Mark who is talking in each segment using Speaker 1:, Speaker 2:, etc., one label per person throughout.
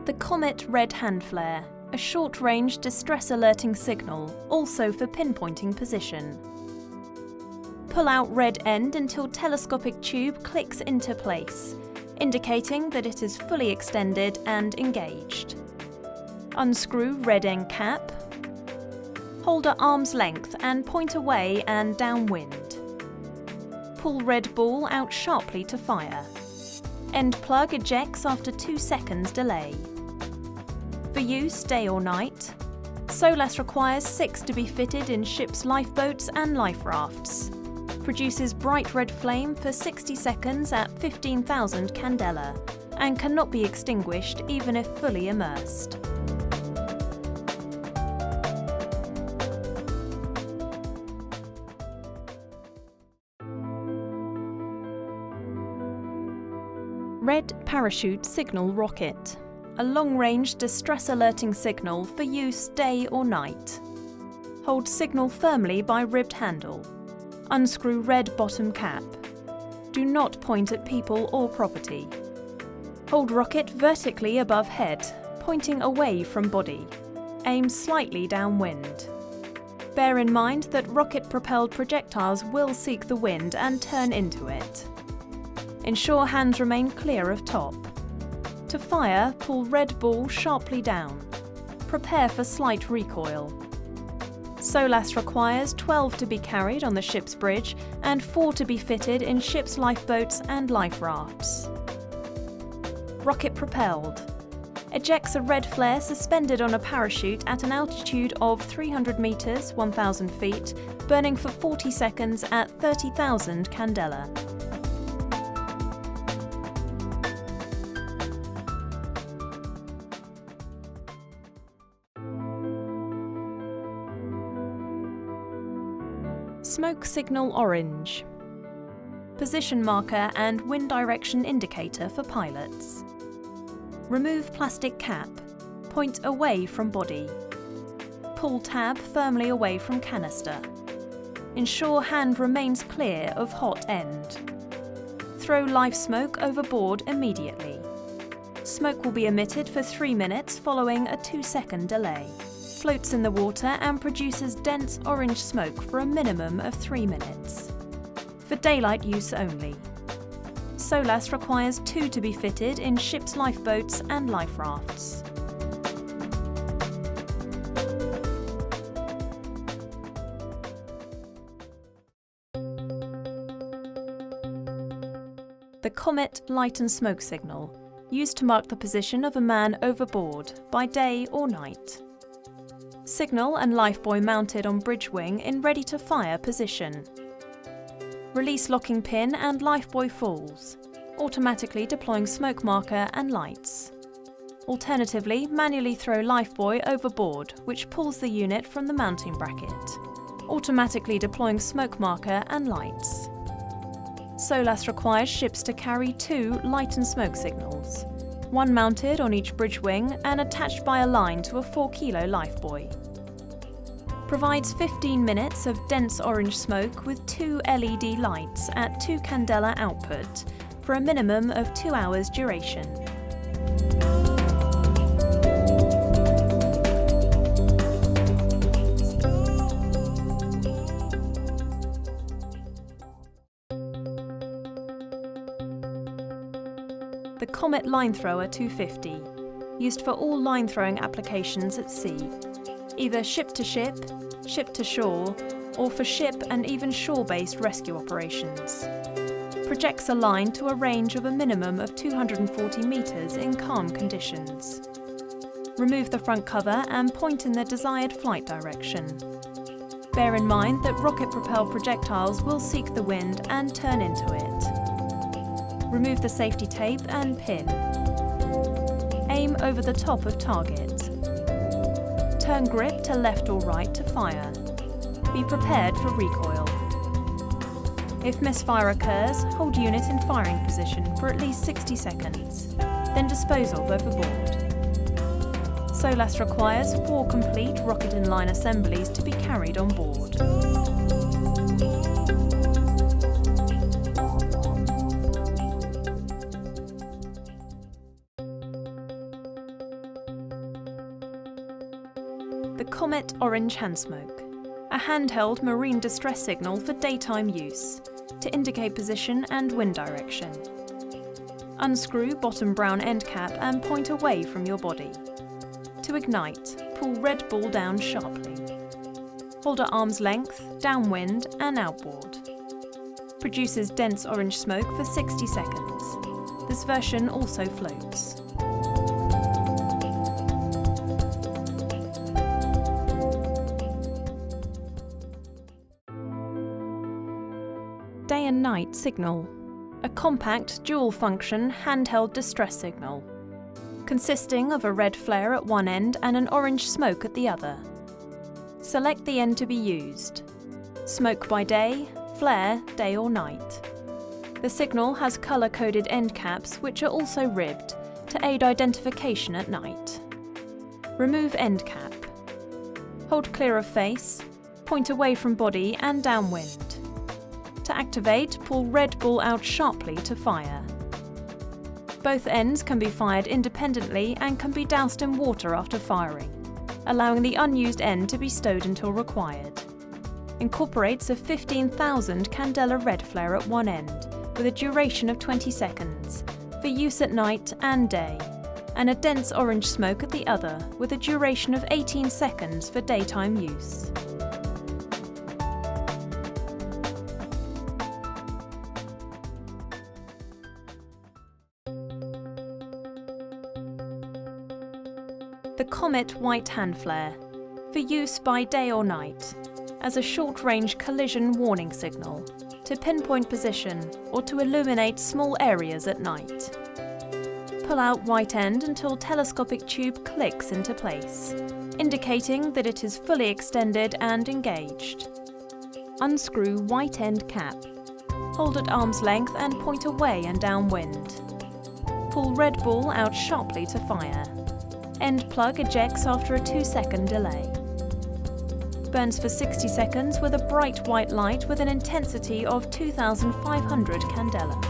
Speaker 1: The Comet Red Handflare, a short-range distress alerting signal, also for pinpointing position. Pull out red end until telescopic tube clicks into place, indicating that it is fully extended and engaged. Unscrew red end cap. Hold at arm's length and point away and downwind. Pull red ball out sharply to fire. End plug ejects after 2 seconds delay. For use day or night, SOLAS requires 6 to be fitted in ship's lifeboats and life rafts. Produces bright red flame for 60 seconds at 15,000 candela and cannot be extinguished even if fully immersed. Red Parachute Signal Rocket, a long-range distress alerting signal for use day or night. Hold signal firmly by ribbed handle. Unscrew red bottom cap. Do not point at people or property. Hold rocket vertically above head, pointing away from body. Aim slightly downwind. Bear in mind that rocket-propelled projectiles will seek the wind and turn into it. Ensure hands remain clear of top. To fire, pull red ball sharply down. Prepare for slight recoil. SOLAS requires 12 to be carried on the ship's bridge and 4 to be fitted in ship's lifeboats and life rafts. Rocket propelled. Ejects a red flare suspended on a parachute at an altitude of 300 meters, 1,000 feet, burning for 40 seconds at 30,000 candela. Smoke signal orange. Position marker and wind direction indicator for pilots. Remove plastic cap. Point away from body. Pull tab firmly away from canister. Ensure hand remains clear of hot end. Throw live smoke overboard immediately. Smoke will be emitted for 3 minutes following a 2-second delay. Floats in the water and produces dense orange smoke for a minimum of 3 minutes. For daylight use only. SOLAS requires 2 to be fitted in ship's lifeboats and life rafts. The Comet light and smoke signal, used to mark the position of a man overboard by day or night. Signal and lifebuoy mounted on bridge wing in ready-to-fire position. Release locking pin and lifebuoy falls, automatically deploying smoke marker and lights. Alternatively, manually throw lifebuoy overboard, which pulls the unit from the mounting bracket, automatically deploying smoke marker and lights. SOLAS requires ships to carry 2 light and smoke signals, 1 mounted on each bridge wing and attached by a line to a 4-kilo lifebuoy. Provides 15 minutes of dense orange smoke with 2 LED lights at 2 candela output for a minimum of 2 hours duration. The Comet Linethrower 250, used for all line throwing applications at sea, either ship-to-ship, ship-to-shore, or for ship and even shore-based rescue operations. Projects a line to a range of a minimum of 240 meters in calm conditions. Remove the front cover and point in the desired flight direction. Bear in mind that rocket-propelled projectiles will seek the wind and turn into it. Remove the safety tape and pin. Aim over the top of target. Turn grip to left or right to fire. Be prepared for recoil. If misfire occurs, hold unit in firing position for at least 60 seconds, then dispose of overboard. SOLAS requires 4 complete rocket inline assemblies to be carried on board. The Comet Orange Handsmoke, a handheld marine distress signal for daytime use, to indicate position and wind direction. Unscrew bottom brown end cap and point away from your body. To ignite, pull red ball down sharply. Hold at arm's length, downwind and outboard. Produces dense orange smoke for 60 seconds. This version also floats. Day and night signal. A compact dual-function handheld distress signal, consisting of a red flare at one end and an orange smoke at the other. Select the end to be used. Smoke by day, flare day or night. The signal has colour-coded end caps which are also ribbed to aid identification at night. Remove end cap. Hold clear of face, point away from body and downwind. To activate, pull red ball out sharply to fire. Both ends can be fired independently and can be doused in water after firing, allowing the unused end to be stowed until required. Incorporates a 15,000 candela red flare at one end with a duration of 20 seconds for use at night and day, and a dense orange smoke at the other with a duration of 18 seconds for daytime use. The Comet White Handflare, for use by day or night, as a short-range collision warning signal, to pinpoint position or to illuminate small areas at night. Pull out white end until telescopic tube clicks into place, indicating that it is fully extended and engaged. Unscrew white end cap. Hold at arm's length and point away and downwind. Pull red ball out sharply to fire. End plug ejects after a 2-second delay. Burns for 60 seconds with a bright white light with an intensity of 2,500 candela.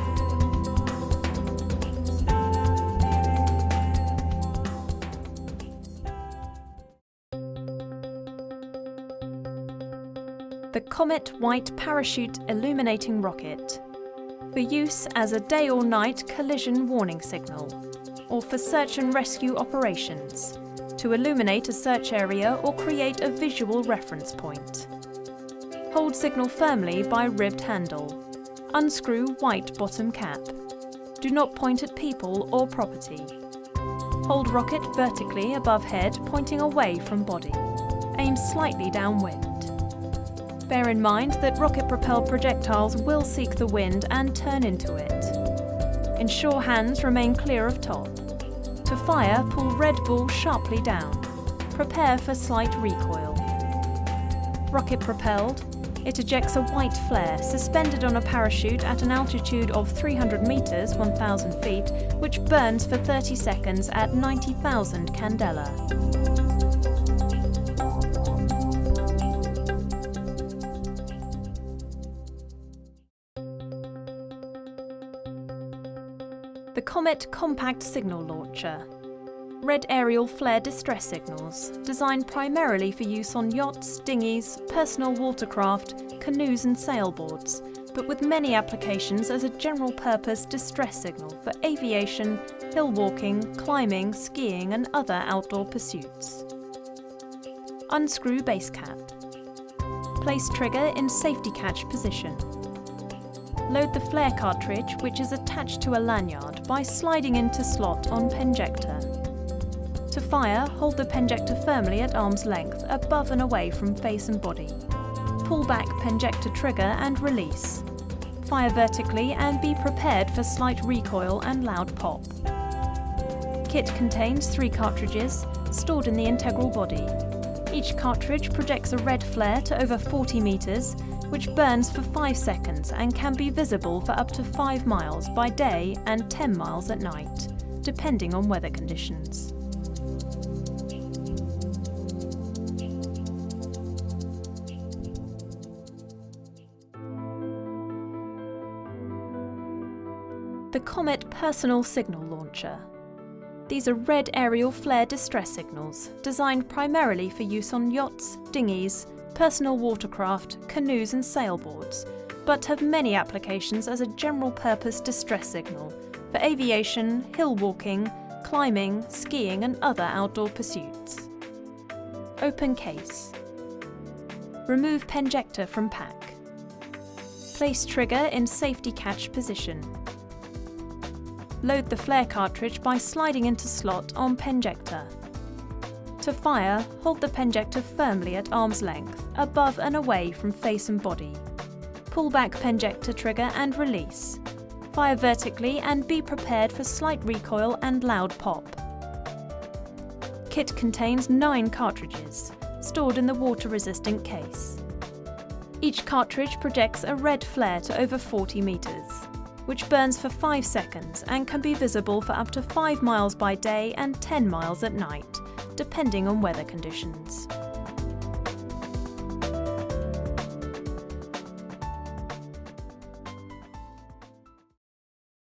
Speaker 1: The Comet White Parachute Illuminating Rocket, for use as a day or night collision warning signal, or for search and rescue operations, to illuminate a search area or create a visual reference point. Hold signal firmly by ribbed handle. Unscrew white bottom cap. Do not point at people or property. Hold rocket vertically above head, pointing away from body. Aim slightly downwind. Bear in mind that rocket-propelled projectiles will seek the wind and turn into it. Ensure hands remain clear of top. To fire, pull red ball sharply down. Prepare for slight recoil. Rocket-propelled, it ejects a white flare suspended on a parachute at an altitude of 300 meters, 1,000 feet, which burns for 30 seconds at 90,000 candela. The Comet Compact Signal Launcher. Red aerial flare distress signals, designed primarily for use on yachts, dinghies, personal watercraft, canoes and sailboards, but with many applications as a general-purpose distress signal for aviation, hill walking, climbing, skiing and other outdoor pursuits. Unscrew base cap. Place trigger in safety catch position. Load the flare cartridge, which is attached to a lanyard, by sliding into slot on penjector. To fire, hold the penjector firmly at arm's length, above and away from face and body. Pull back penjector trigger and release. Fire vertically and be prepared for slight recoil and loud pop. Kit contains 3 cartridges, stored in the integral body. Each cartridge projects a red flare to over 40 meters, which burns for 5 seconds and can be visible for up to 5 miles by day and 10 miles at night, depending on weather conditions. The Comet Personal Signal Launcher. These are red aerial flare distress signals, designed primarily for use on yachts, dinghies, personal watercraft, canoes and sailboards, but have many applications as a general-purpose distress signal for aviation, hill walking, climbing, skiing and other outdoor pursuits. Open case. Remove penjector from pack. Place trigger in safety catch position. Load the flare cartridge by sliding into slot on penjector. To fire, hold the penjector firmly at arm's length, above and away from face and body. Pull back penjector trigger and release. Fire vertically and be prepared for slight recoil and loud pop. Kit contains 9 cartridges, stored in the water-resistant case. Each cartridge projects a red flare to over 40 meters, which burns for 5 seconds and can be visible for up to 5 miles by day and 10 miles at night, depending on weather conditions.